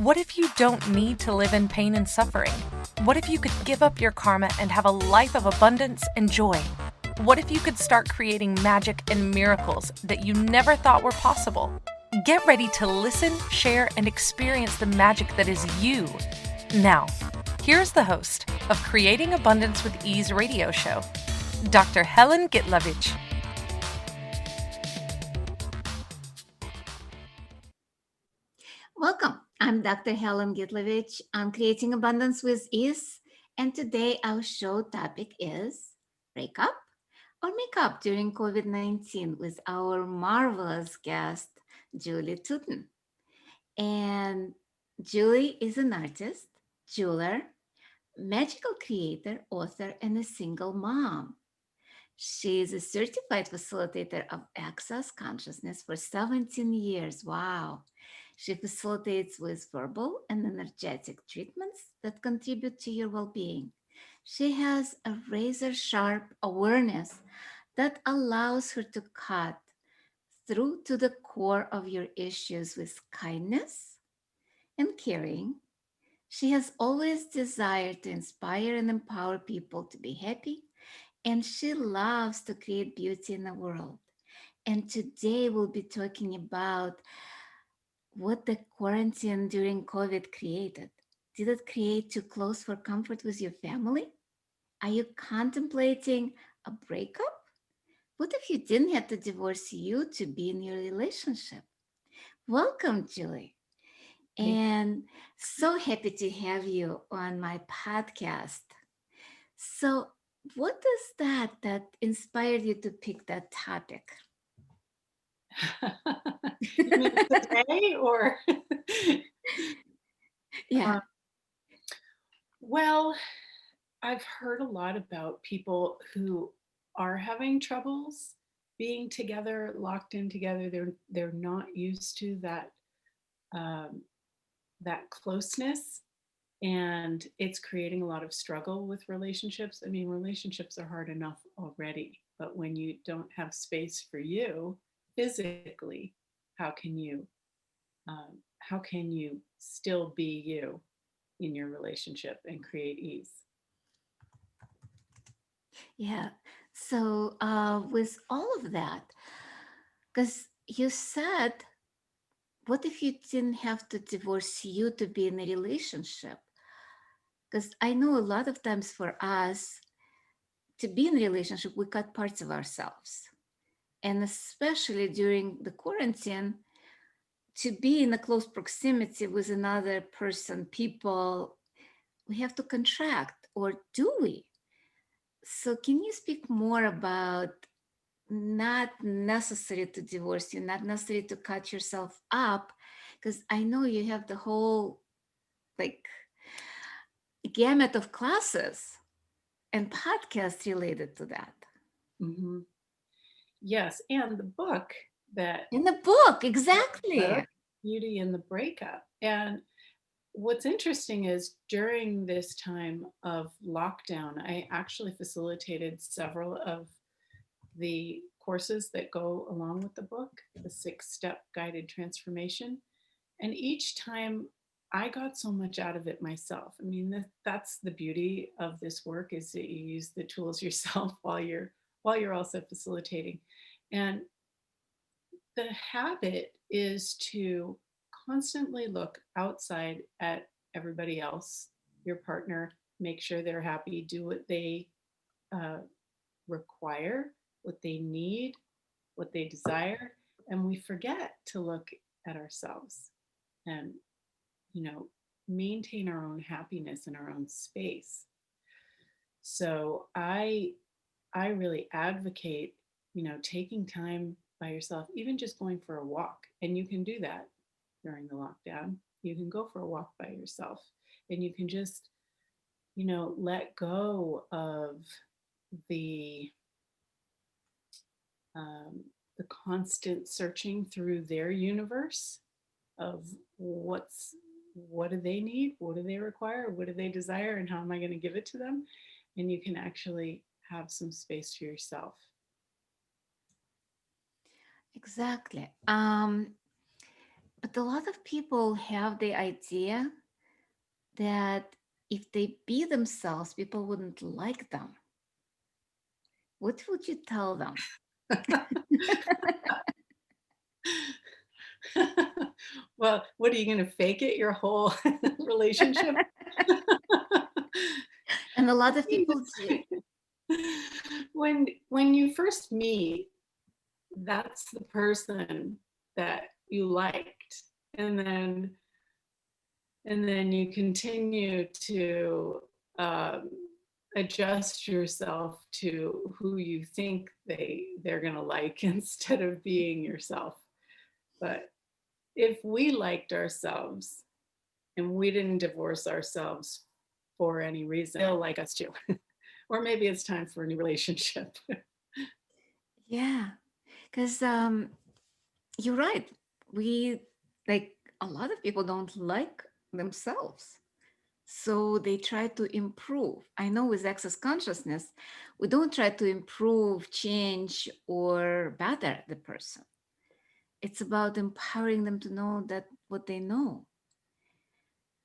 What if you don't need to live in pain and suffering? What if you could give up your karma and have a life of abundance and joy? What if you could start creating magic and miracles that you never thought were possible? Get ready to listen, share, and experience the magic that is you. Now, here's the host of Creating Abundance with Ease radio show, Dr. Helen Gitlevich. Welcome. I'm Dr. Helen Gitlevich. I'm Creating Abundance with Ease, and today our show topic is break up or make up during COVID-19 with our marvelous guest, Julie Tuton. And Julie is an artist, jeweler, magical creator, author, and a single mom. She is a certified facilitator of access consciousness for 17 years. Wow. She facilitates with verbal and energetic treatments that contribute to your well being. She has a razor sharp awareness that allows her to cut through to the core of your issues with kindness and caring. She has always desired to inspire and empower people to be happy, and she loves to create beauty in the world. And today we'll be talking about what the quarantine during COVID created. Did it create too close for comfort with your family? Are you contemplating a breakup? What if you didn't have to divorce you to be in your relationship? Welcome, Julie. And so happy to have you on my podcast. So, what is that inspired you to pick that topic? You mean today or? Yeah. Well, I've heard a lot about people who are having troubles being together, locked in together. They're not used to that closeness, and it's creating a lot of struggle with relationships. I mean, relationships are hard enough already, but when you don't have space for you physically, how can you still be you in your relationship and create ease? Yeah. So, with all of that, because you said, what if you didn't have to divorce you to be in a relationship? Because I know a lot of times for us to be in a relationship, we cut parts of ourselves. And especially during the quarantine, to be in a close proximity with another person, people, we have to contract, or do we? So, can you speak more about not necessary to divorce you, not necessary to cut yourself up? Because I know you have the whole like gamut of classes and podcasts related to that. Mm-hmm. Yes, and the book that In the book, exactly. Beauty in the Breakup. And what's interesting is during this time of lockdown, I actually facilitated several of the courses that go along with the book, the 6-step guided transformation. And each time I got so much out of it myself. I mean, that's the beauty of this work, is that you use the tools yourself while you're also facilitating. And the habit is to constantly look outside at everybody else, your partner, make sure they're happy, do what they uh, require, what they need, what they desire, and we forget to look at ourselves and, you know, maintain our own happiness in our own space. So I really advocate, taking time by yourself, even just going for a walk. And you can do that during the lockdown. You can go for a walk by yourself and you can just, let go of the um, the constant searching through their universe of what do they need, what do they require, what do they desire, and how am I going to give it to them? And you can actually have some space for yourself. Exactly. But a lot of people have the idea that if they be themselves, people wouldn't like them. What would you tell them? Well, what are you going to fake it your whole relationship? And a lot of people do. When you first meet, that's the person that you liked, and then you continue to um, adjust yourself to who you think they're going to like instead of being yourself. But if we liked ourselves and we didn't divorce ourselves for any reason, they'll like us too. Or maybe it's time for a new relationship. Yeah, because you're right. We, like, a lot of people don't like themselves. So they try to improve. I know with access consciousness, we don't try to improve, change, or better the person. It's about empowering them to know that what they know.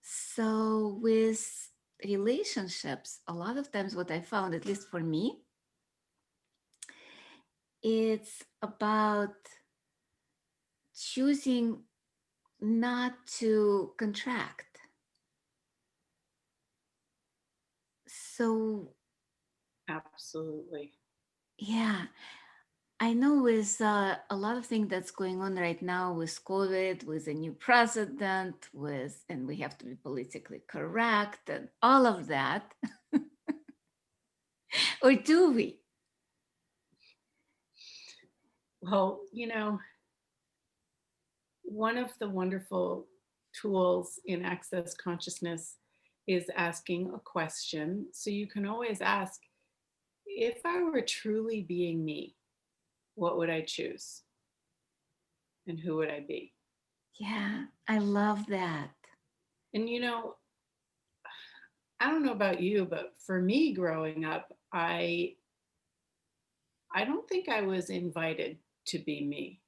So with relationships, a lot of times what I found, at least for me, it's about choosing not to contract. So Absolutely. yeah, I know with a lot of things that's going on right now with COVID, with a new president, and we have to be politically correct and all of that. Or do we? Well, one of the wonderful tools in access consciousness is asking a question. So you can always ask, if I were truly being me, what would I choose? And who would I be? Yeah, I love that. And I don't know about you, but for me growing up, I don't think I was invited to be me.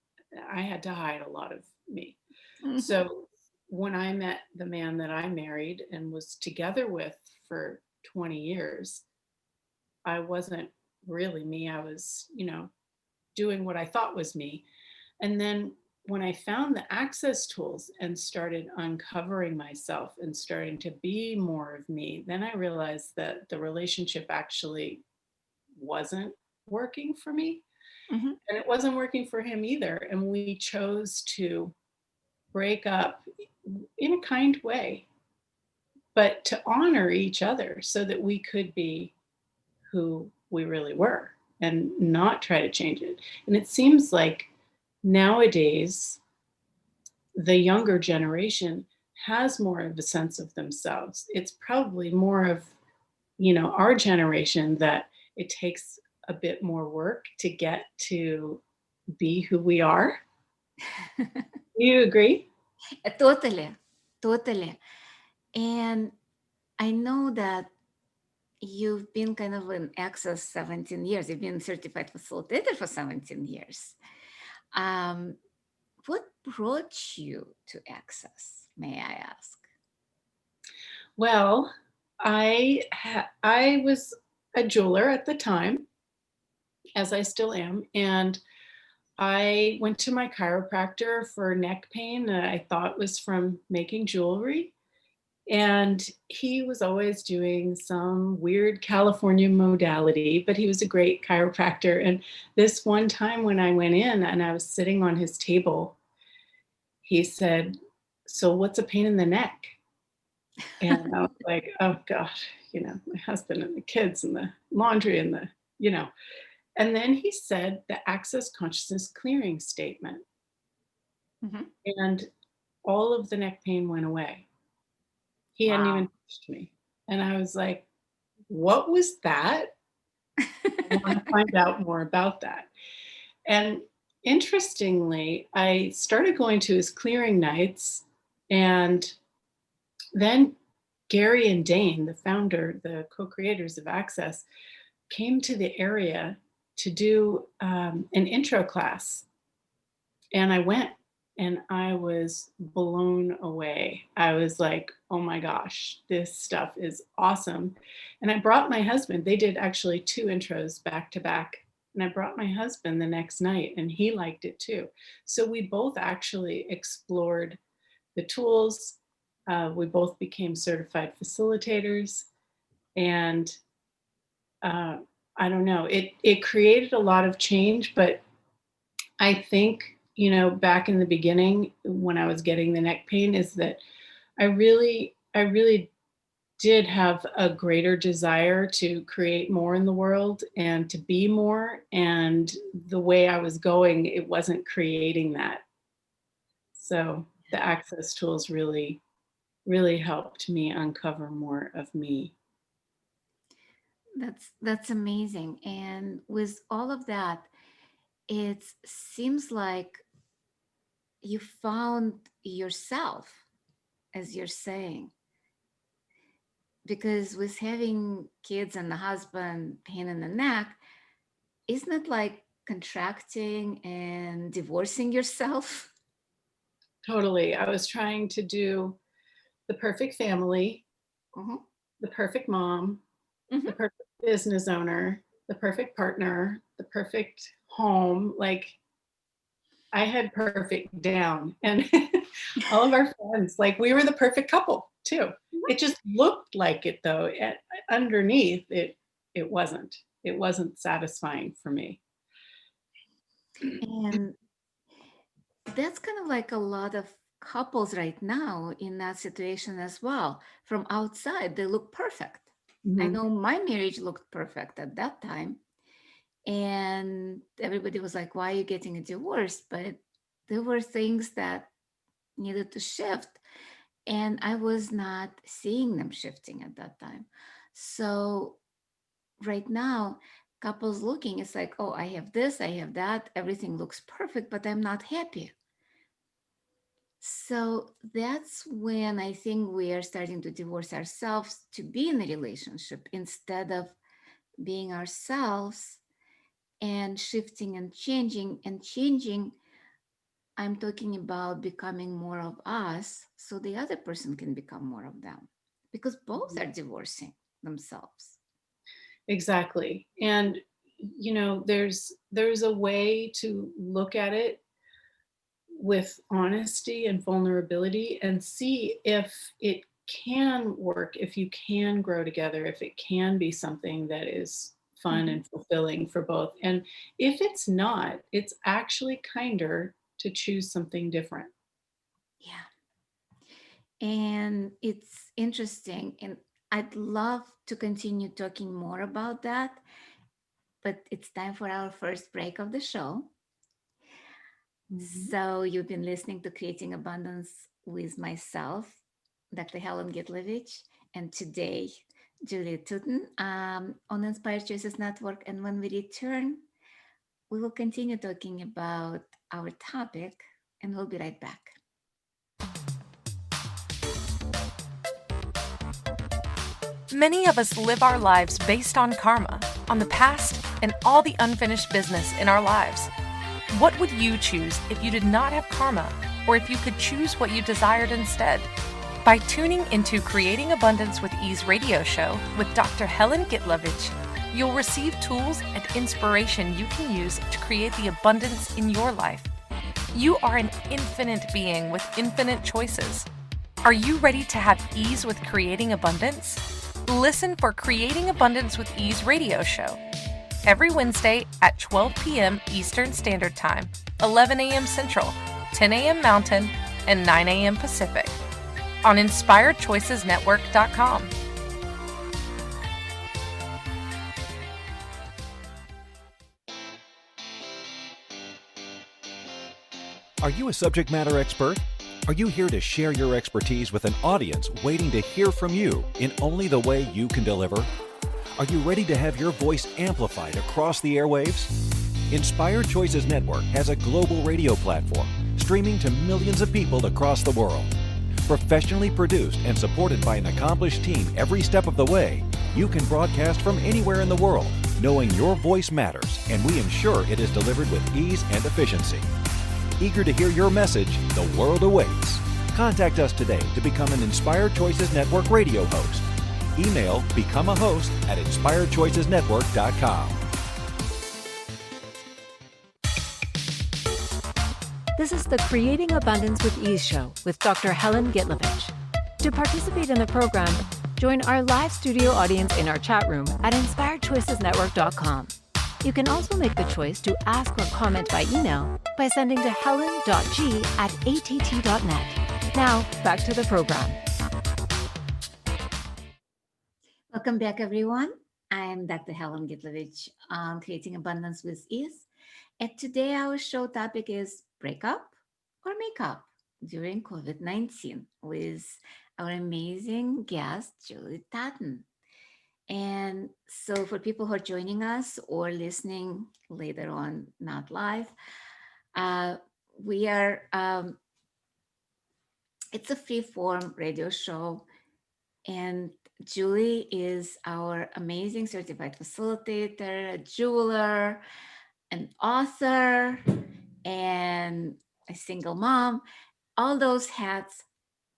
I had to hide a lot of me. Mhm. So when I met the man that I married and was together with for 20 years, I wasn't really me. I was, doing what I thought was me. And then when I found the access tools and started uncovering myself and starting to be more of me, then I realized that the relationship actually wasn't working for me. Mhm. And it wasn't working for him either. And we chose to break up in a kind way, but to honor each other so that we could be who we really were and not try to change it. And it seems like nowadays, the younger generation has more of a sense of themselves. It's probably more of, our generation that it takes a bit more work to get to be who we are. Do you agree? Totally, totally. And I know that you've been kind of in Access 17 years. You've been certified facilitator for 17 years. Um, what brought you to Access, may I ask? Well, I was a jeweler at the time, as I still am, and I went to my chiropractor for neck pain that I thought was from making jewelry. And he was always doing some weird California modality, but he was a great chiropractor. And this one time when I went in and I was sitting on his table, he said, "So what's a pain in the neck?" And I was like, "Oh gosh, my husband and the kids and the laundry and you know. And then he said the access consciousness clearing statement, Mhm. and all of the neck pain went away. He hadn't even Wow. touched me. And I was like, what was that? I want to find out more about that. And interestingly, I started going to his clearing nights, and then Gary and Dane, the co-creators of Access, came to the area to do an intro class. And I went, and I was blown away. I was like, oh my gosh, this stuff is awesome. And I brought my husband. They did actually 2 intros back to back. And I brought my husband the next night, and he liked it too. So we both actually explored the tools. We both became certified facilitators. And I don't know, it created a lot of change, but I think, back in the beginning when I was getting the neck pain is that I really did have a greater desire to create more in the world and to be more. And the way I was going, it wasn't creating that. So the access tools really, really helped me uncover more of me. That's amazing. And with all of that, it seems like you found yourself, as you're saying, because with having kids and the husband, pain in the neck, isn't it like contracting and divorcing yourself? Totally. I was trying to do the perfect family, Mhm, the perfect mom, the mhm. perfect business owner, the perfect partner, the perfect home. Like I had perfect down. And all of our friends, like we were the perfect couple too. It just looked like it though. Underneath it wasn't. It wasn't satisfying for me. And that's kind of like a lot of couples right now in that situation as well. From outside, they look perfect. I Mhm. know my marriage looked perfect at that time. And everybody was like, why are you getting a divorce? But there were things that needed to shift. And I was not seeing them shifting at that time. So right now, couples looking, it's like, oh, I have this, I have that, everything looks perfect, but I'm not happy. So that's when I think we are starting to divorce ourselves to be in a relationship instead of being ourselves and shifting and changing and changing. I'm talking about becoming more of us so the other person can become more of them because both are divorcing themselves. Exactly. And there's a way to look at it with honesty and vulnerability and see if it can work, if you can grow together, if it can be something that is fun Mhm. and fulfilling for both. And if it's not, it's actually kinder to choose something different. Yeah. And it's interesting. And I'd love to continue talking more about that, but it's time for our first break of the show. Mhm. So you've been listening to Creating Abundance with myself, Dr. Helen Gitlevich, and today, Julia Tuton on Inspired Choices Network. And when we return, we will continue talking about our topic, and we'll be right back. Many of us live our lives based on karma, on the past, and all the unfinished business in our lives. What would you choose if you did not have karma, or if you could choose what you desired instead? By tuning into Creating Abundance with Ease radio show with Dr. Helen Gitlevich, you'll receive tools and inspiration you can use to create the abundance in your life. You are an infinite being with infinite choices. Are you ready to have ease with creating abundance? Listen for Creating Abundance with Ease radio show every Wednesday at 12 p.m. Eastern Standard Time, 11 a.m. Central, 10 a.m. Mountain, and 9 a.m. Pacific on InspiredChoicesNetwork.com. Are you a subject matter expert? Are you here to share your expertise with an audience waiting to hear from you in only the way you can deliver? Are you ready to have your voice amplified across the airwaves? Inspired Choices Network has a global radio platform streaming to millions of people across the world. Professionally produced and supported by an accomplished team every step of the way, you can broadcast from anywhere in the world, knowing your voice matters, and we ensure it is delivered with ease and efficiency. Eager to hear your message, the world awaits. Contact us today to become an Inspired Choices Network radio host. Email become a host at inspiredchoicesnetwork.com. This is the Creating Abundance with Ease show with Dr. Helen Gitlevich. To participate in the program, join our live studio audience in our chat room at inspiredchoicesnetwork.com. You can also make the choice to ask or comment by email by sending to helen.g@att.net. Now, back to the program. Welcome back, everyone. I am Dr. Helen Gitlevich, Creating Abundance with Ease. And today our show topic is breakup or makeup during COVID-19 with our amazing guest, Julie Tuton. And so for people who are joining us or listening later on, not live, we are, it's a free form radio show. And Julie is our amazing certified facilitator, a jeweler, an author, and a single mom, all those hats,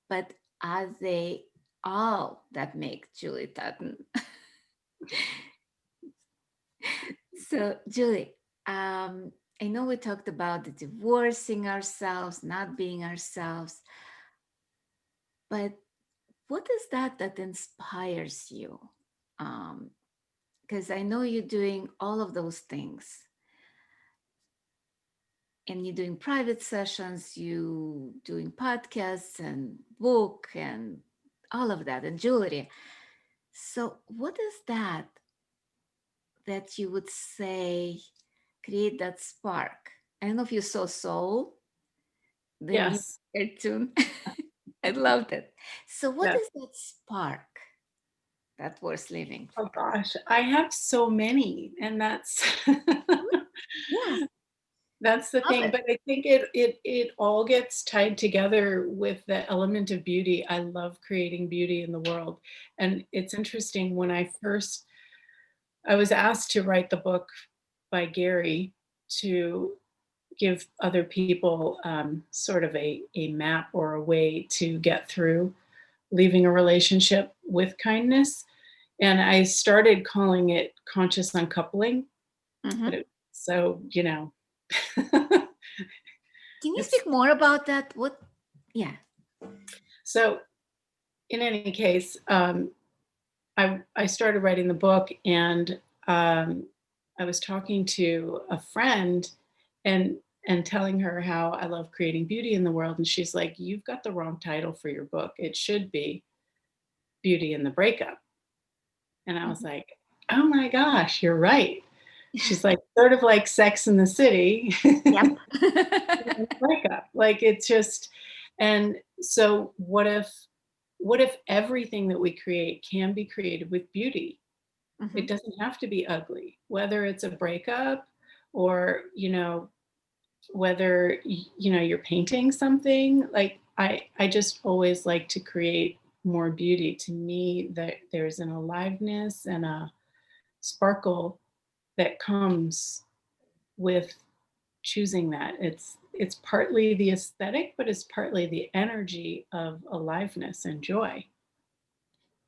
but are they all that make Julie Tuton? So, Julie, I know we talked about the divorcing ourselves, not being ourselves, but what is that inspires you? Because I know you're doing all of those things. And you're doing private sessions, you doing podcasts and book and all of that and jewelry. So what is that you would say create that spark? I don't know if you saw Soul, the Yes. new cartoon. I loved it. So what Yes. is that spark that's worth living Oh for? gosh, I have so many, and that's Yeah. that's the Love thing. it. But I think it all gets tied together with the element of beauty. I love creating beauty in the world, and it's interesting when I was asked to write the book by Gary to give other people sort of a map or a way to get through leaving a relationship with kindness. And I started calling it conscious uncoupling. Mhm. But so, Can you it's speak more about that? What? Yeah. so in any case, I started writing the book, and I was talking to a friend and telling her how I love creating beauty in the world. And she's like, "You've got the wrong title for your book. It should be Beauty in the Breakup." And I was like, "Oh my gosh, you're right." She's like, "Sort of like Sex in the City." Yep. Breakup. Like it's just, and so what if everything that we create can be created with beauty? It Mhm. doesn't have to be ugly, whether it's a breakup or, whether, you're painting something. Like I just always like to create more beauty. To me, that there's an aliveness and a sparkle that comes with choosing that. It's partly the aesthetic, but it's partly the energy of aliveness and joy.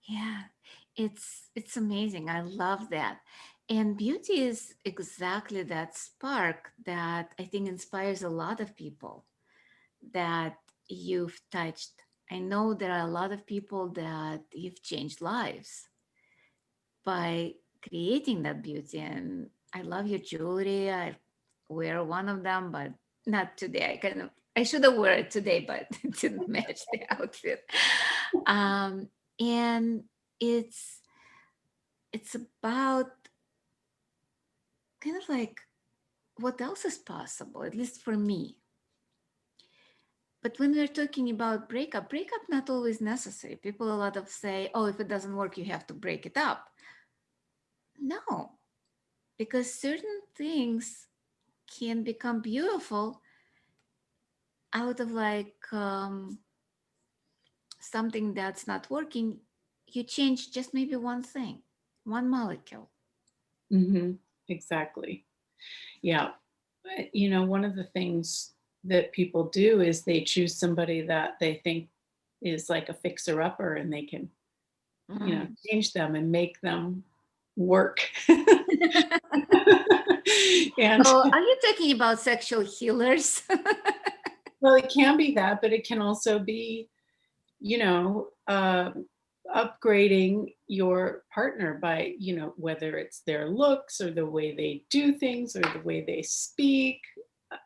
Yeah, it's amazing. I love that. And beauty is exactly that spark that I think inspires a lot of people that you've touched. I know there are a lot of people that you've changed lives by creating that beauty. And I love your jewelry. I wear one of them, but not today. I should have worn it today, but it didn't match the outfit. And it's about kind of like what else is possible, at least for me. But when we're talking about breakup not always necessary. People a lot of say, oh, if it doesn't work, you have to break it up. No, because certain things can become beautiful out of like something that's not working. You change just maybe one thing, one molecule. Hmm. Exactly. Yeah. One of the things that people do is they choose somebody that they think is like a fixer-upper, and they can, Mhm. change them and make them work. And So, are you talking about sexual healers? well, it can be that, but it can also be, upgrading your partner by, whether it's their looks or the way they do things or the way they speak. uh,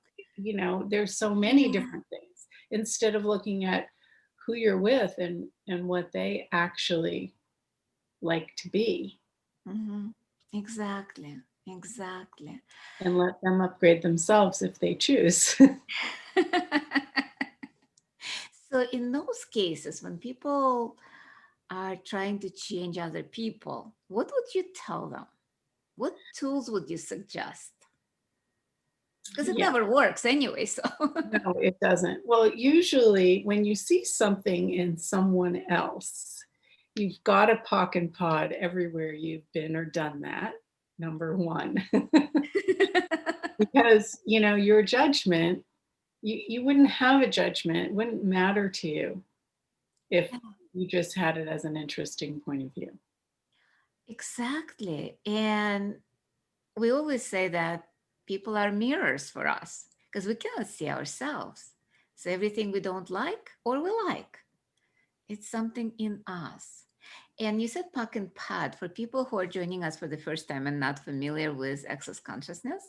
there's so many Yeah. different things instead of looking at who you're with and what they actually like to be, Mhm. Exactly. Exactly. and let them upgrade themselves if they choose. So, in those cases, when people are trying to change other people, what would you tell them? What tools would you suggest? Because it Yeah. never works anyway. So, No, it doesn't. Well, usually when you see something in someone else, you've got a pock and pod everywhere you've been or done that, number one. Because, your judgment, you wouldn't have a judgment, it wouldn't matter to you if you just had it as an interesting point of view. exactly. And we always say that people are mirrors for us because we cannot see ourselves. So, everything we don't like or we like, it's something in us. And you said puck and pad. For people who are joining us for the first time and not familiar with access consciousness,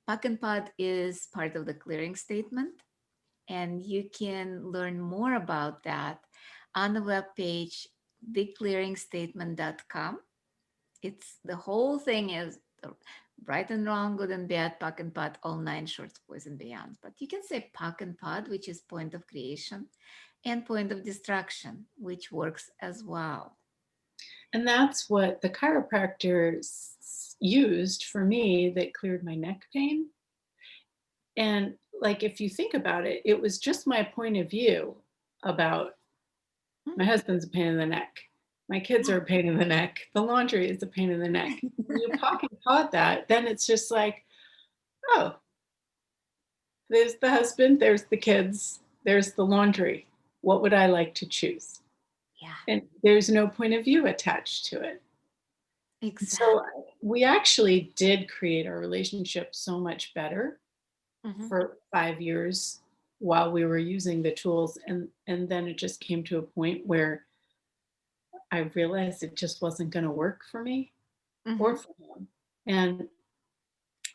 puck and pad is part of the clearing statement. And you can learn more about that on the webpage, theclearingstatement.com. It's the whole thing is the right and wrong, good and bad, puck and pad, all nine shorts, boys and beyond. But you can say puck and pad, which is point of creation, and point of destruction, which works as well. And that's what the chiropractor used for me that cleared my neck pain. And like, if you think about it, it was just my point of view about my husband's a pain in the neck. My kids are a pain in the neck. The laundry is a pain in the neck. When you pocket pod that, then it's just like, oh, there's the husband, there's the kids, there's the laundry. What would I like to choose? Yeah, And there's no point of view attached to it. exactly. So we actually did create our relationship so much better Mhm. for 5 years while we were using the tools. And then it just came to a point where I realized it just wasn't going to work for me or Mhm. for him. And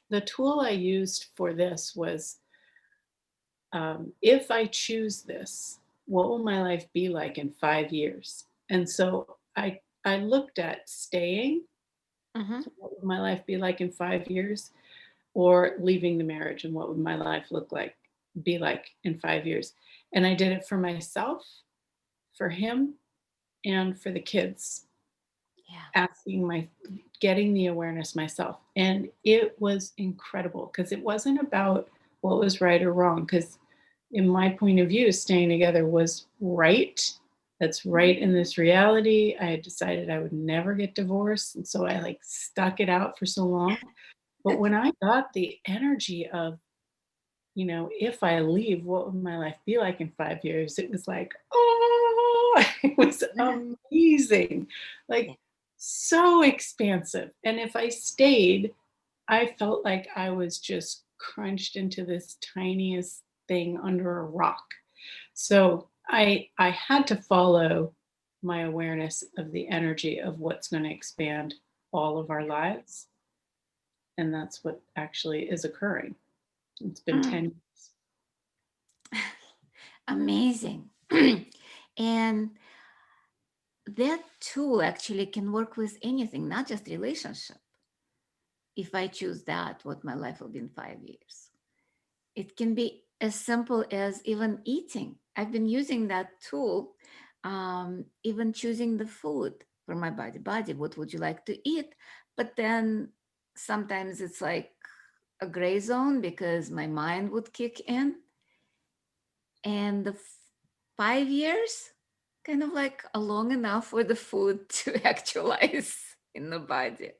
the tool I used for this was, if I choose this, what will my life be like in 5 years? And so I looked at staying. Mhm. So what would my life be like in 5 years? Or leaving the marriage, and what would my life be like in 5 years? And I did it for myself, for him, and for the kids, Yeah. getting the awareness myself. And it was incredible because it wasn't about what was right or wrong. Because in my point of view, staying together was right. That's right in this reality. I had decided I would never get divorced. And so I like stuck it out for so long. But when I got the energy of, if I leave, what would my life be like in 5 years? It was like, oh, it was amazing. Yeah. Like, so expansive. And if I stayed, I felt like I was just crunched into this tiniest thing under a rock. So I had to follow my awareness of the energy of what's going to expand all of our lives. And that's what actually is occurring. It's been Mm. 10 years. Amazing. And that tool actually can work with anything, not just relationship. If I choose that, what my life will be in 5 years. It can be as simple as even eating. I've been using that tool, even choosing the food for my body. What would you like to eat? But then sometimes it's like a gray zone because my mind would kick in. And the 5 years, kind of like a long enough for the food to actualize in the body.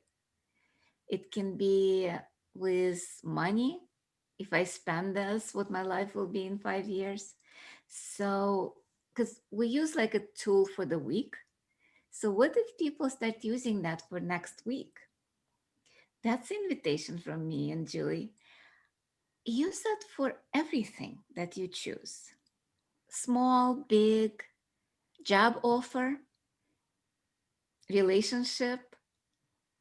It can be with money. if I spend this, what my life will be in 5 years. So, because we use like a tool for the week. So, what if people start using that for next week? That's invitation from me and Julie. Use that for everything that you choose. Small, big, job offer, relationship,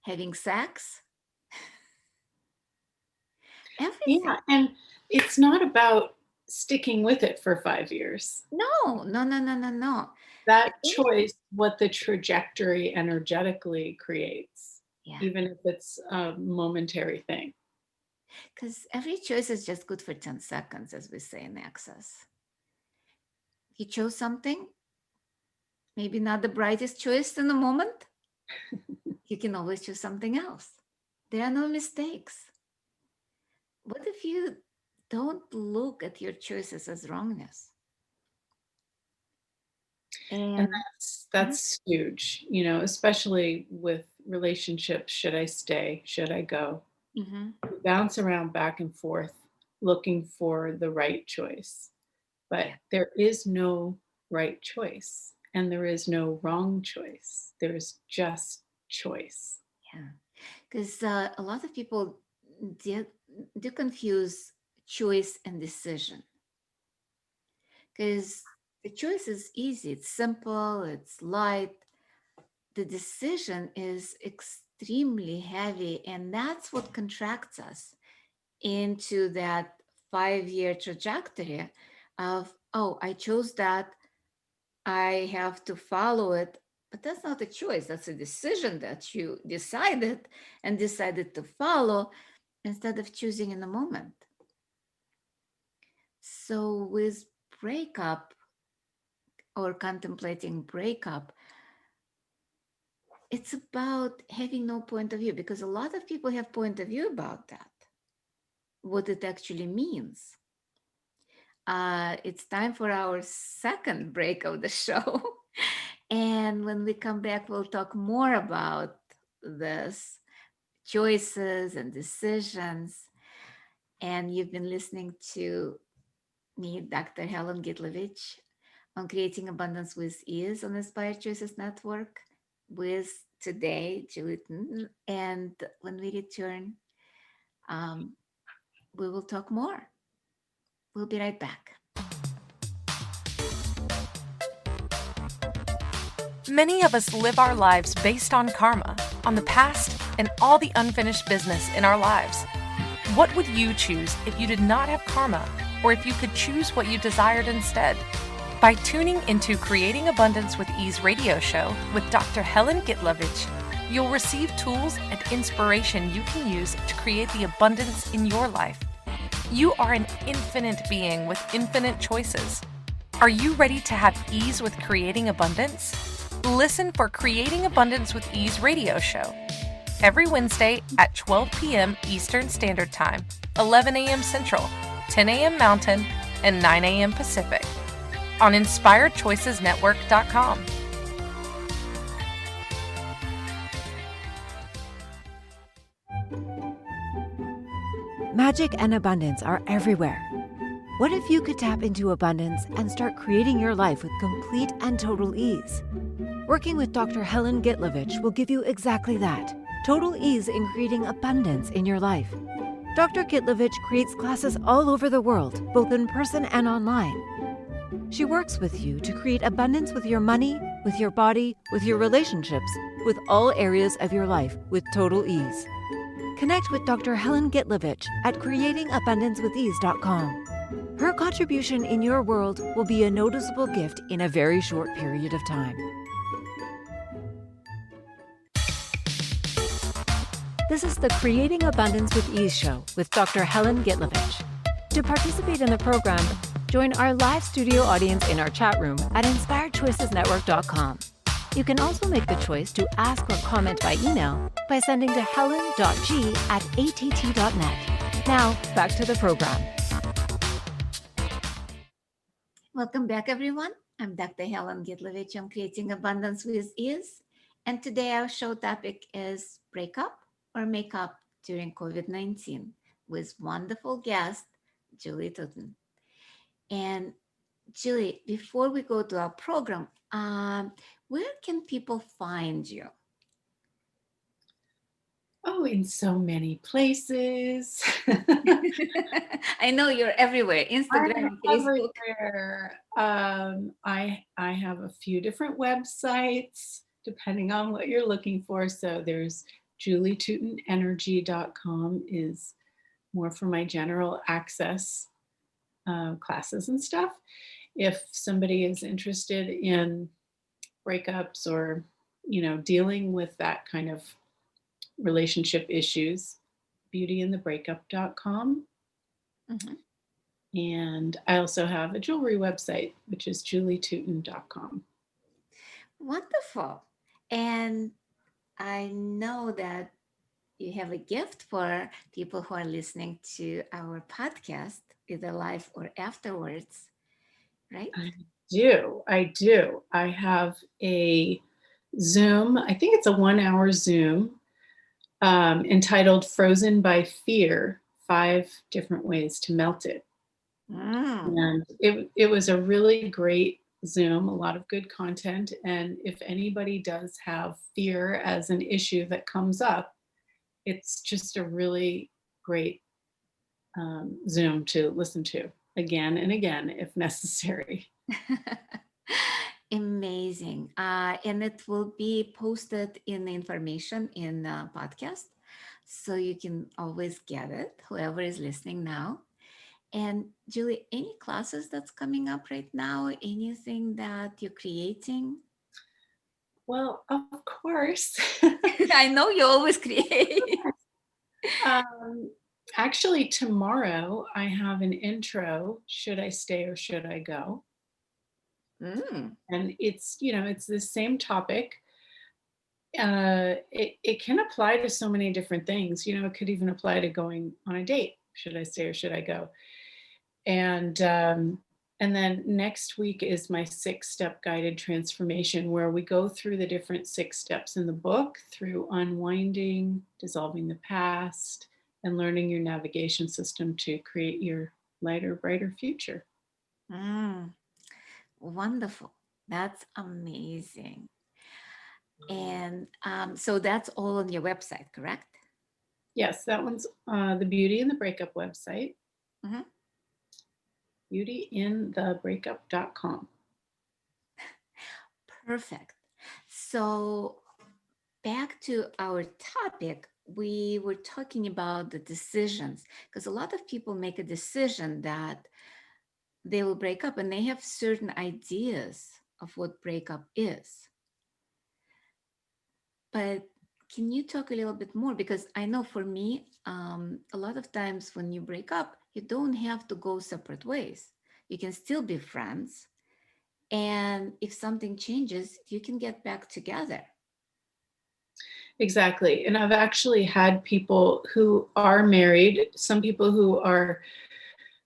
having sex, everything. Yeah. And it's not about sticking with it for 5 years. No, no, no, no, no, no. That choice, what the trajectory energetically creates, Yeah, even if it's a momentary thing. because every choice is just good for 10 seconds, as we say in Access. You chose something, maybe not the brightest choice in the moment. You can always choose something else. There are no mistakes. What if you don't look at your choices as wrongness? And And that's huge, especially with relationships. Should I stay? Should I go? mhm. We bounce around back and forth looking for the right choice. But Yeah. there is no right choice and there is no wrong choice. There's just choice. Yeah, because a lot of people do, do confuse choice and decision. Because the choice is easy, it's simple, it's light. The decision is extremely heavy, and that's what contracts us into that 5 year trajectory of, oh, I chose that, I have to follow it. But that's not a choice, that's a decision that you decided to follow instead of choosing in the moment. So with breakup or contemplating breakup, it's about having no point of view, because a lot of people have point of view about that, what it actually means. It's time for our second break of the show. And when we come back, we'll talk more about this choices and decisions. And you've been listening to me, Dr. Helen Gitlevich, on Creating Abundance with Ease on Inspired Choices Network, with today, Julian. And when we return, we will talk more. We'll be right back. Many of us live our lives based on karma, on the past, and all the unfinished business in our lives. What would you choose if you did not have karma, or if you could choose what you desired instead? By tuning into Creating Abundance with Ease radio show with Dr. Helen Gitlevich, you'll receive tools and inspiration you can use to create the abundance in your life. You are an infinite being with infinite choices. Are you ready to have ease with creating abundance? Listen for Creating Abundance with Ease radio show every Wednesday at 12 p.m. Eastern Standard Time, 11 a.m. Central, 10 a.m. Mountain, and 9 a.m. Pacific on InspiredChoicesNetwork.com. Magic and abundance are everywhere. What if you could tap into abundance and start creating your life with complete and total ease? Working with Dr. Helen Gitlevich will give you exactly that, total ease in creating abundance in your life. Dr. Gitlevich creates classes all over the world, both in person and online. She works with you to create abundance with your money, with your body, with your relationships, with all areas of your life with total ease. Connect with Dr. Helen Gitlevich at creatingabundancewithease.com. Her contribution in your world will be a noticeable gift in a very short period of time. This is the Creating Abundance with Ease show with Dr. Helen Gitlevich. To participate in the program, join our live studio audience in our chat room at inspiredchoicesnetwork.com. You can also make the choice to ask or comment by email by sending to helen.g@att.net. Now, back to the program. Welcome back, everyone. I'm Dr. Helen Gitlevich. I'm Creating Abundance with Ease. And today our show topic is breakup or make up during COVID-19 with wonderful guest, Julie Tuton. And Julie, before we go to our program, where can people find you? Oh, in so many places. I know you're everywhere, I'm Instagram, Facebook. everywhere. I have a few different websites depending on what you're looking for. So there's julietutonenergy.com is more for my general access classes and stuff. If somebody is interested in breakups or, dealing with that kind of relationship issues, beautyinthebreakup.com. Mhm. And I also have a jewelry website, which is julietuton.com. Wonderful. And I know that you have a gift for people who are listening to our podcast, either live or afterwards, right? I do. I have a Zoom, I think it's a 1 hour Zoom entitled Frozen by Fear, 5 Different Ways to Melt It. Mm. And it was a really great Zoom, a lot of good content. And if anybody does have fear as an issue that comes up, it's just a really great Zoom to listen to again and again if necessary. Amazing. And it will be posted in the information in the podcast. So you can always get it, whoever is listening now. And Julie, any classes that's coming up right now? Anything that you're creating? Well, of course. I know you always create. um, Actually, tomorrow I have an intro, Should I Stay or Should I Go? Mm. And it's the same topic. It can apply to so many different things. It could even apply to going on a date. Should I stay or should I go? And then next week is my 6-step guided transformation, where we go through the different 6 steps in the book through unwinding, dissolving the past, and learning your navigation system to create your lighter, brighter future. Mm. Wonderful. That's amazing. And so that's all on your website, correct? Yes, that one's the Beauty in the Breakup website. Mhm. Beautyinthebreakup.com. Perfect. So back to our topic, we were talking about the decisions, because a lot of people make a decision that they will break up and they have certain ideas of what breakup is. But can you talk a little bit more? Because I know for me, a lot of times when you break up, you don't have to go separate ways. You can still be friends. And if something changes, you can get back together. Exactly. And I've actually had people who are married, some people who are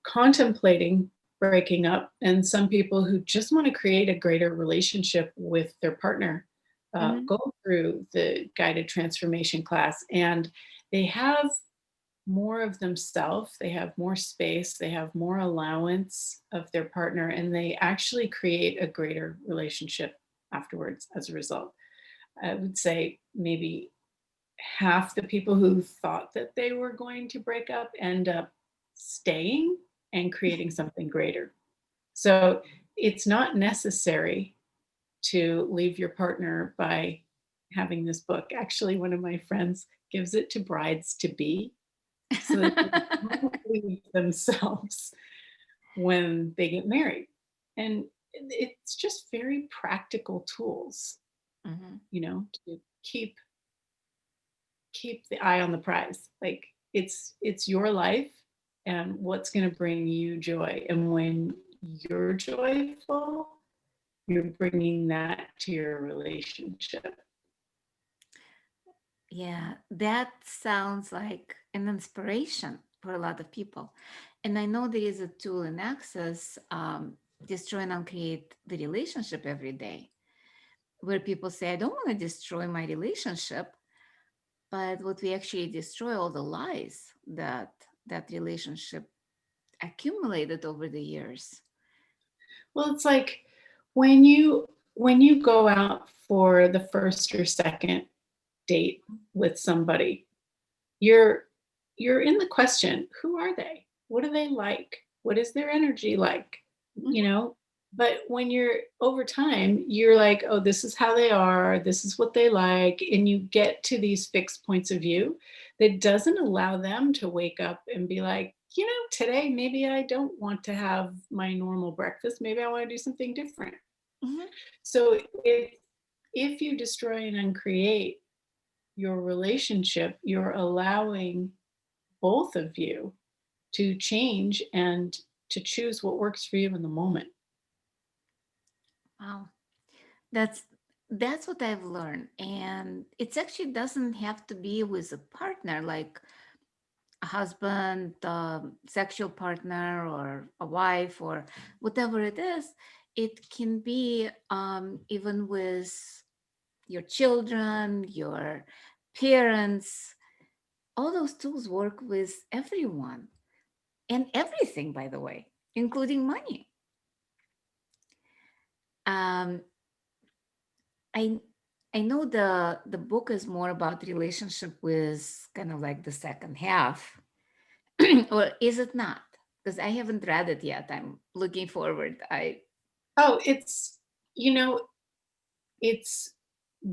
contemplating breaking up, and some people who just want to create a greater relationship with their partner Mhm. go through the guided transformation class. And they have more of themselves, they have more space, they have more allowance of their partner, and they actually create a greater relationship afterwards as a result. I would say maybe half the people who thought that they were going to break up end up staying and creating something greater. So it's not necessary to leave your partner by having this book. Actually, one of my friends gives it to brides to be so that they don't leave themselves when they get married. And it's just very practical tools, Mhm. to keep the eye on the prize. Like it's your life and what's going to bring you joy. And when you're joyful, you're bringing that to your relationship. Yeah, that sounds like an inspiration for a lot of people. And I know there is a tool in Access, destroy and uncreate the relationship every day, where people say, I don't want to destroy my relationship, but what we actually destroy all the lies that that relationship accumulated over the years. Well, it's like when you go out for the first or second date with somebody, you're in the question, who are they? What are they like? What is their energy like? You know, but when you're over time, you're like, oh, this is how they are, this is what they like, and you get to these fixed points of view that doesn't allow them to wake up and be like, you know, today maybe I don't want to have my normal breakfast, maybe I want to do something different. Mhm. So if you destroy and uncreate your relationship, you're allowing both of you to change and to choose what works for you in the moment. Wow. That's that's what I've learned. And it actually doesn't have to be with a partner, like a husband, sexual partner, or a wife, or whatever it is. It can be even with your children, your parents. All those tools work with everyone and everything, by the way, including money. Um, I I know the book is more about relationship with kind of like the second half, or is it not? Because I haven't read it yet. I'm looking forward. I Oh, it's, you know, it's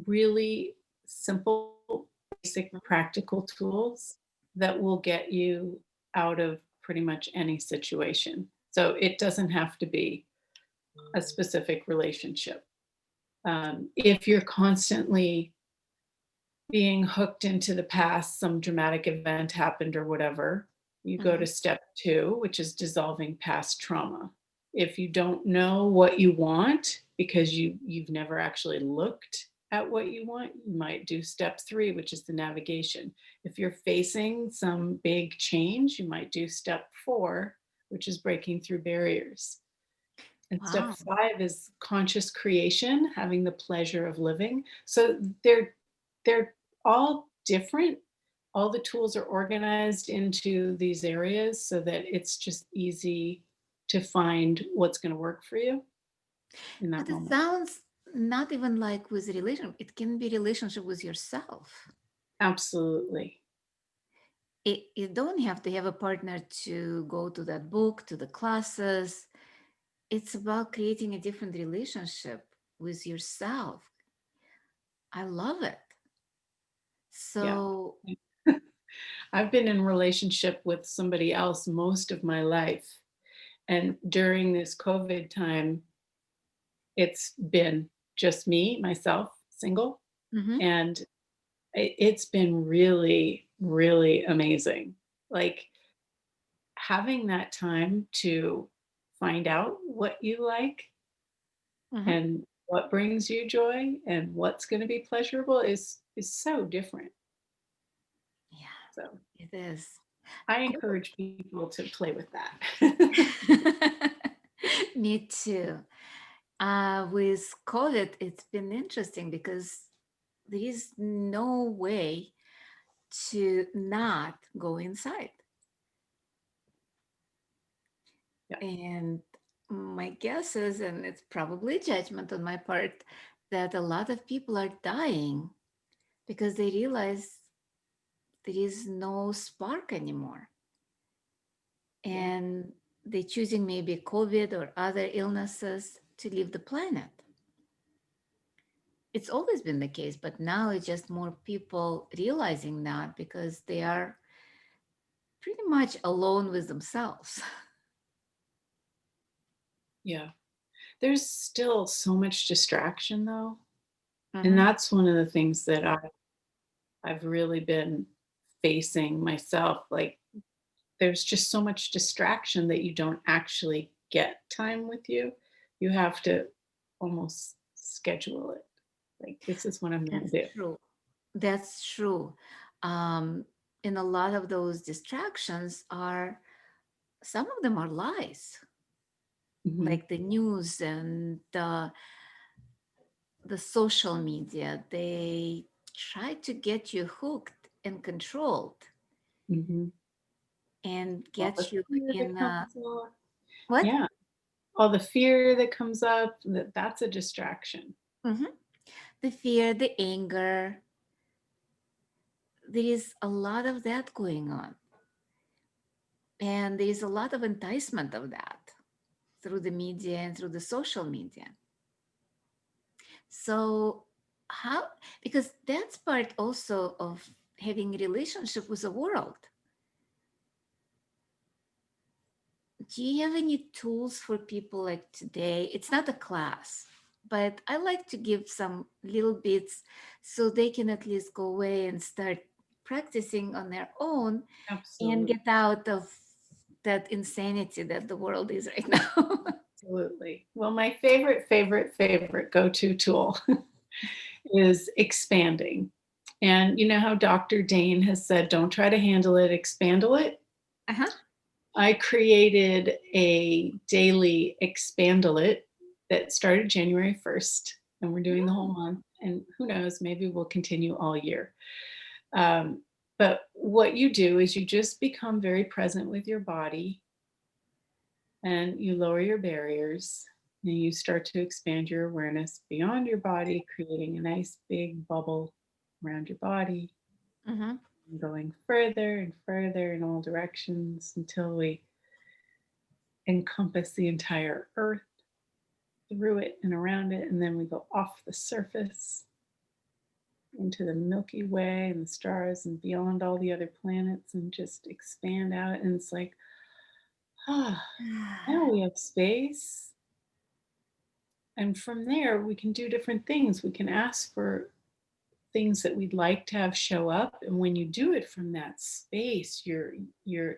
really simple, basic, practical tools that will get you out of pretty much any situation. So it doesn't have to be a specific relationship. If you're constantly being hooked into the past, some dramatic event happened or whatever, you go to Mhm. step 2, which is dissolving past trauma. If you don't know what you want because you've never actually looked at what you want, you might do step 3, which is the navigation. If you're facing some big change, you might do step 4, which is breaking through barriers. And step Wow. 5 is conscious creation, having the pleasure of living. So they're all different. All the tools are organized into these areas so that it's just easy to find what's going to work for you in that But it moment. sounds not even like with relation. It can be relationship with yourself. Absolutely. You don't have to have a partner to go to that book, to the classes. It's about creating a different relationship with yourself. I love it. Yeah. So, I've been in relationship with somebody else most of my life. And during this COVID time, it's been just me, myself, single. mhm. And it's been really, really amazing. Like having that time to find out what you like Mhm. and what brings you joy and what's going to be pleasurable is so different. Yeah, So it is. I Cool. encourage people to play with that. Me too. With COVID, it's been interesting because there is no way to not go inside. Yeah. And my guess is, and it's probably judgment on my part, that a lot of people are dying because they realize there is no spark anymore. Yeah. And they're choosing maybe COVID or other illnesses to leave the planet. It's always been the case, but now it's just more people realizing that because they are pretty much alone with themselves. Yeah. There's still so much distraction though. And Mhm. that's one of the things that I've really been facing myself. Like there's just so much distraction that you don't actually get time with you. You have to almost schedule it. Like this is what I'm going That's to do. true. That's true. Um, and a lot of those distractions are, some of them are lies, Mhm. like the news and the social media. They try to get you hooked and controlled. Mhm. and All the get you fear that in comes up. what? Yeah, all the fear that comes up, that's a distraction. hmm The fear, the anger. There is a lot of that going on. And there is a lot of enticement of that through the media and through the social media. So how, because that's part also of having a relationship with the world. Do you have any tools for people like today? It's not a class, but I like to give some little bits so they can at least go away and start practicing on their own and Absolutely. get out of that insanity that the world is right now. Absolutely. Well, my favorite go-to tool is expanding. And you know how Dr. Dane has said, don't try to handle it, expandle it? Uh-huh. I created a daily expandle it that started January 1st, and we're doing the whole month. And who knows, maybe we'll continue all year. But what you do is you just become very present with your body and you lower your barriers and you start to expand your awareness beyond your body, creating a nice big bubble around your body, Mm-hmm. and going further and further in all directions until we encompass the entire earth, through it and around it, and then we go off the surface into the Milky Way and the stars and beyond all the other planets and just expand out. And it's like, ah, now we have space. And from there, we can do different things. We can ask for things that we'd like to have show up. And when you do it from that space, you're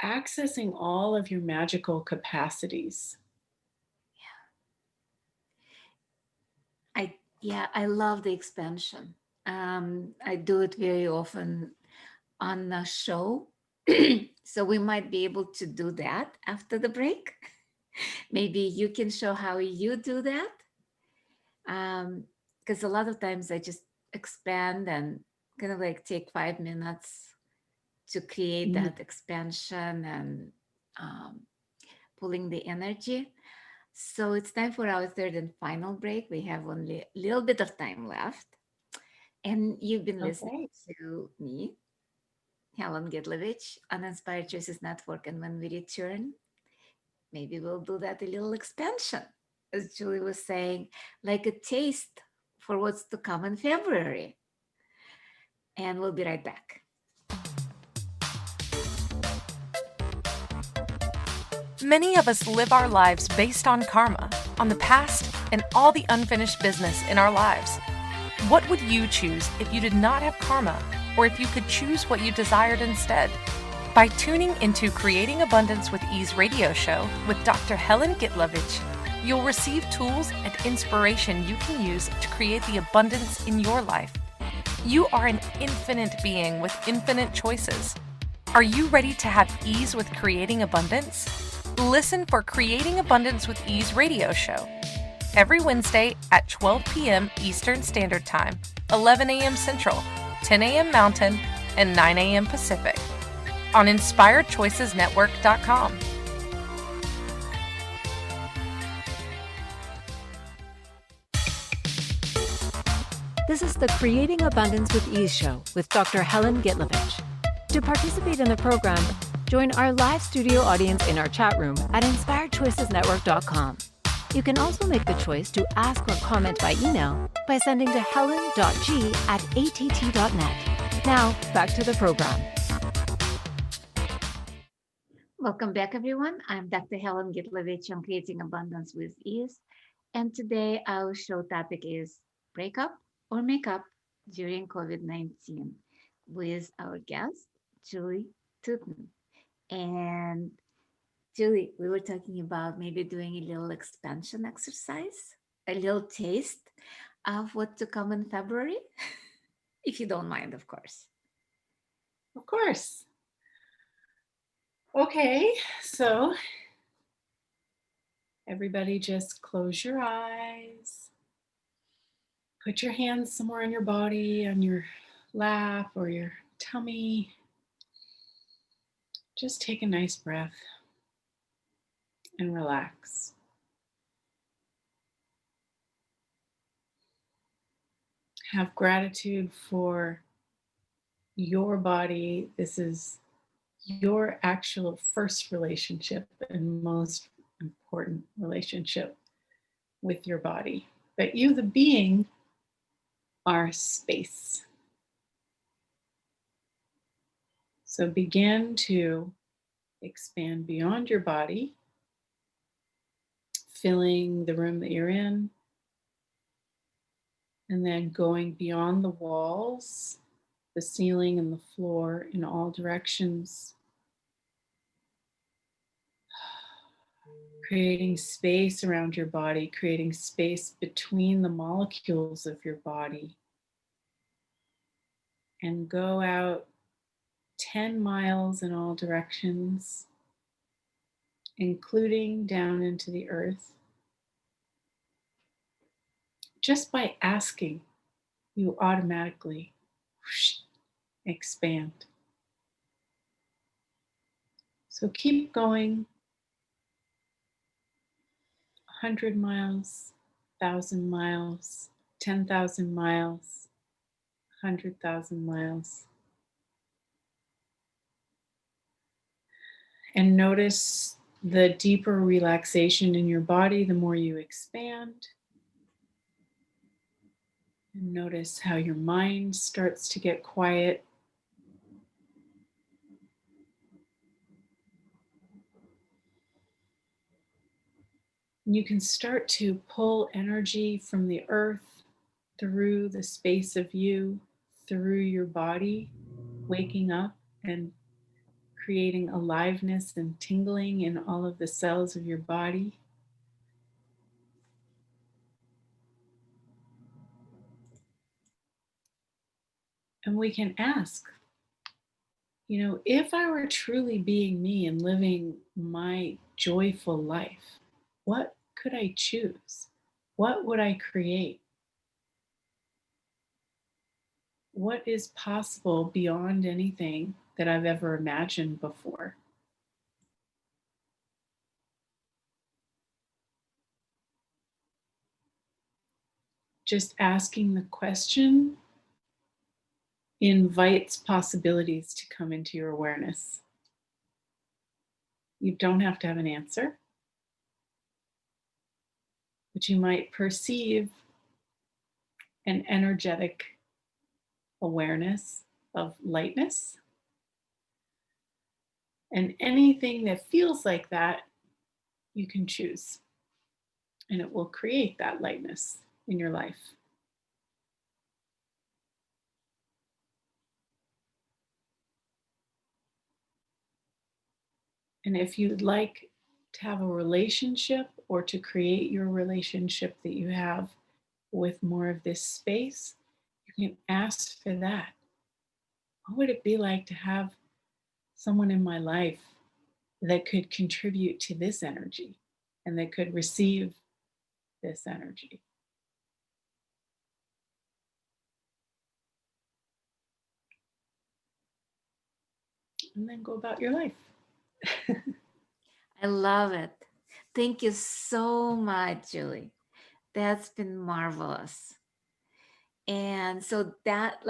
accessing all of your magical capacities. I love the expansion. I do it very often on a show. So we might be able to do that after the break. Maybe you can show how you do that. Because a lot of times I just expand and kind of like take 5 minutes to create Mhm. that expansion and um, pulling the energy. So it's time for our third and final break. We have only a little bit of time left. And you've been listening Okay. to me, Helen Gitlevich, on Inspired Choices Network. And when we return, maybe we'll do that a little expansion, as Julie was saying, like a taste for what's to come in February. And we'll be right back. Many of us live our lives based on karma, on the past, and all the unfinished business in our lives. What would you choose if you did not have karma, or if you could choose what you desired instead? By tuning into Creating Abundance with Ease radio show with Dr. Helen Gitlevich, you'll receive tools and inspiration you can use to create the abundance in your life. You are an infinite being with infinite choices. Are you ready to have ease with creating abundance? Listen for Creating Abundance with Ease radio show every Wednesday at 12 p.m. Eastern Standard Time, 11 a.m. Central, 10 a.m. Mountain, and 9 a.m. Pacific on InspiredChoicesNetwork.com. This is the Creating Abundance with Ease show with Dr. Helen Gitlevich. To participate in the program, join our live studio audience in our chat room at InspiredChoicesNetwork.com. You can also make the choice to ask or comment by email by sending to helen.g@att.net. Now, back to the program. Welcome back, everyone. I'm Dr. Helen Gitlevich on Creating Abundance with Ease. And today our show topic is break up or make up during COVID-19 with our guest, Julie Tuton. And Julie, we were talking about maybe doing a little expansion exercise, a little taste of what to come in February, if you don't mind, of course. Of course. Okay, so everybody just close your eyes. Put your hands somewhere on your body, on your lap or your tummy. just take a nice breath and relax. Have gratitude for your body. This is your actual first relationship and most important relationship with your body. But you, the being, are space. So begin to expand beyond your body, filling the room that you're in, and then going beyond the walls, the ceiling, and the floor in all directions. Creating space around your body, creating space between the molecules of your body. And go out 10 miles in all directions, including down into the earth. Just by asking, you automatically expand. So keep going. 100 miles, 1,000 miles, 10,000 miles, 100,000 miles. And notice the deeper relaxation in your body the more you expand. And notice how your mind starts to get quiet. And you can start to pull energy from the earth through the space of you, through your body, waking up and creating aliveness and tingling in all of the cells of your body. And we can ask, if I were truly being me and living my joyful life, what could I choose? What would I create? What is possible beyond anything that I've ever imagined before? Just asking the question invites possibilities to come into your awareness. You don't have to have an answer, but you might perceive an energetic awareness of lightness. And anything that feels like that, you can choose. And it will create that lightness in your life. And if you'd like to have a relationship or to create your relationship that you have with more of this space, you can ask for that. What would it be like to have someone in my life that could contribute to this energy and that could receive this energy? And then go about your life. I love it. Thank you so much, Julie. That's been marvelous. And so that,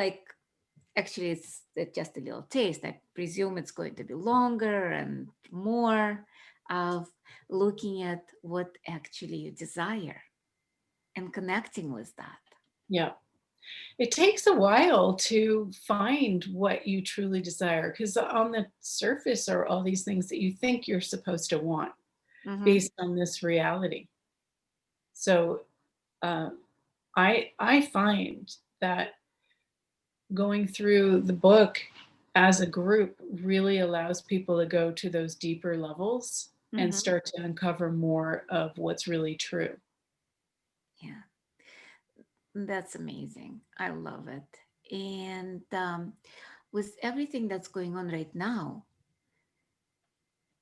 actually, it's just a little taste. I presume it's going to be longer and more of looking at what actually you desire and connecting with that. Yeah. It takes a while to find what you truly desire, because on the surface are all these things that you think you're supposed to want based on this reality. So I find that going through the book as a group really allows people to go to those deeper levels and start to uncover more of what's really true. Yeah, that's amazing. I love it. And with everything that's going on right now,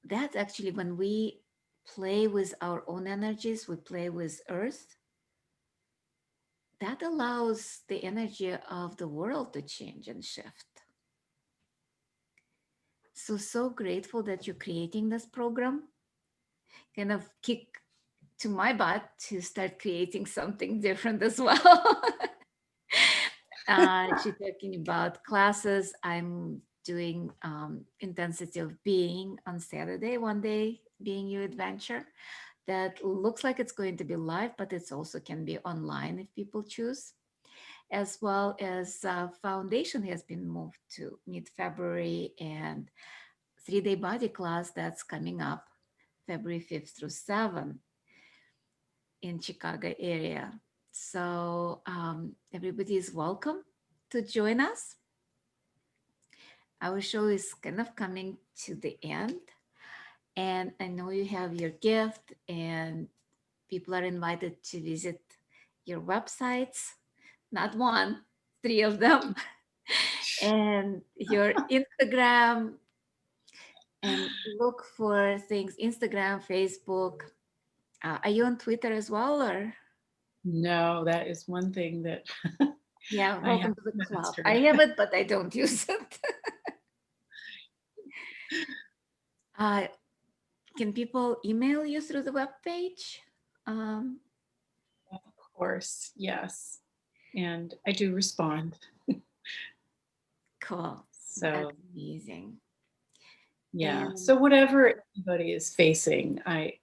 that's actually when we play with our own energies, we play with Earth, that allows the energy of the world to change and shift. So grateful that you're creating this program. Kind of kick to my butt to start creating something different as well. She's talking about classes. I'm doing intensity of being on Saturday, one day being your adventure. That looks like it's going to be live, but it's also can be online if people choose. As well as foundation has been moved to mid-February, and 3-day body class that's coming up February 5th through 7th in Chicago area. So everybody is welcome to join us. Our show is kind of coming to the end, and I know you have your gift, and people are invited to visit your websites, not one, 3 of them, and your Instagram, and look for things, Instagram, Facebook. Are you on Twitter as well, or? No, that is one thing that Yeah, I welcome have to the club. mastered. I have it, but I don't use it. Can people email you through the webpage? Of course, yes. And I do respond. Cool. So That's amazing. yeah. And So whatever anybody is facing, I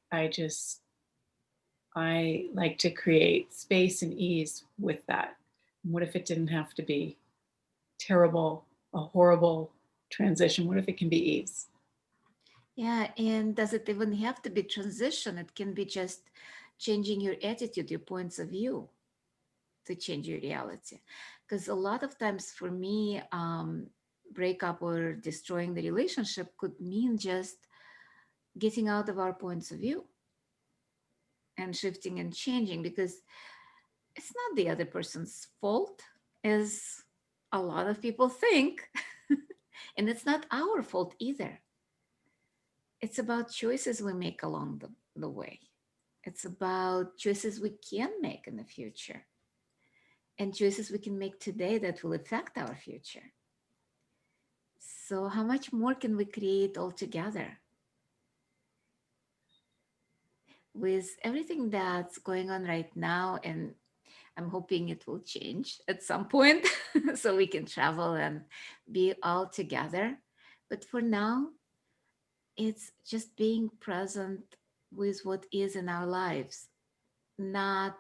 like to create space and ease with that. What if it didn't have to be terrible, a horrible transition? What if it can be ease? yeah, and does it even have to be transition? It can be just changing your attitude, your points of view to change your reality. Because a lot of times for me, breakup or destroying the relationship could mean just getting out of our points of view and shifting and changing, because it's not the other person's fault, as a lot of people think. And it's not our fault either. It's about choices we make along the way. It's about choices we can make in the future, and choices we can make today that will affect our future. So how much more can we create all together? With everything that's going on right now, and I'm hoping it will change at some point so we can travel and be all together. But for now, it's just being present with what is in our lives, not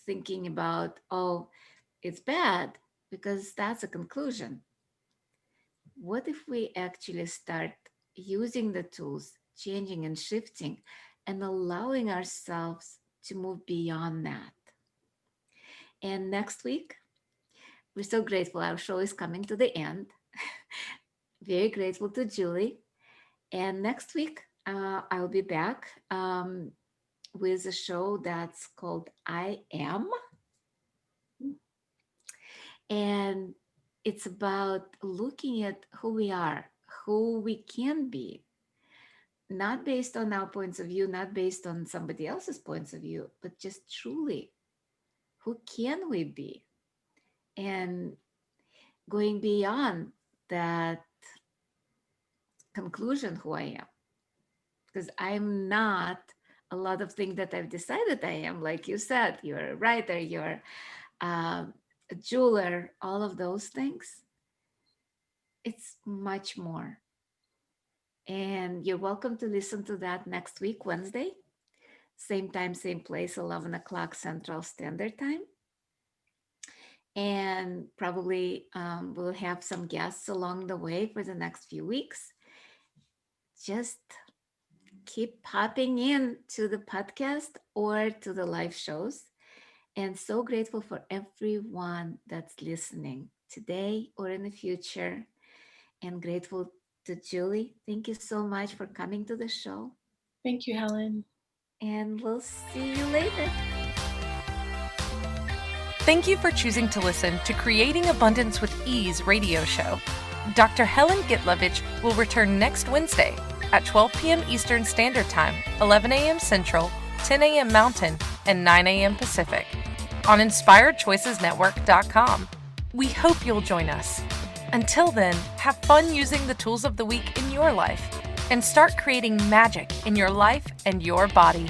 thinking about, oh, it's bad, because that's a conclusion. What if we actually start using the tools, changing and shifting, and allowing ourselves to move beyond that? And next week, we're so grateful. Our show is coming to the end. Very grateful to Julie. And next week, I'll be back with a show that's called I Am. And it's about looking at who we are, who we can be, not based on our points of view, not based on somebody else's points of view, but just truly, who can we be? And going beyond that conclusion, who I am. Because I'm not a lot of things that I've decided I am. Like you said, you're a writer, you're a jeweler, all of those things. It's much more. And you're welcome to listen to that next week, Wednesday. Same time, same place, 11 o'clock Central Standard Time. And probably we'll have some guests along the way for the next few weeks. Just keep popping in to the podcast or to the live shows. And so grateful for everyone that's listening today or in the future. And grateful to Julie. Thank you so much for coming to the show. Thank you, Helen. And we'll see you later. Thank you for choosing to listen to Creating Abundance with Ease radio show. Dr. Helen Gitlevich will return next Wednesday at 12 p.m. Eastern Standard Time, 11 a.m. Central, 10 a.m. Mountain, and 9 a.m. Pacific on InspiredChoicesNetwork.com. We hope you'll join us. Until then, have fun using the tools of the week in your life and start creating magic in your life and your body.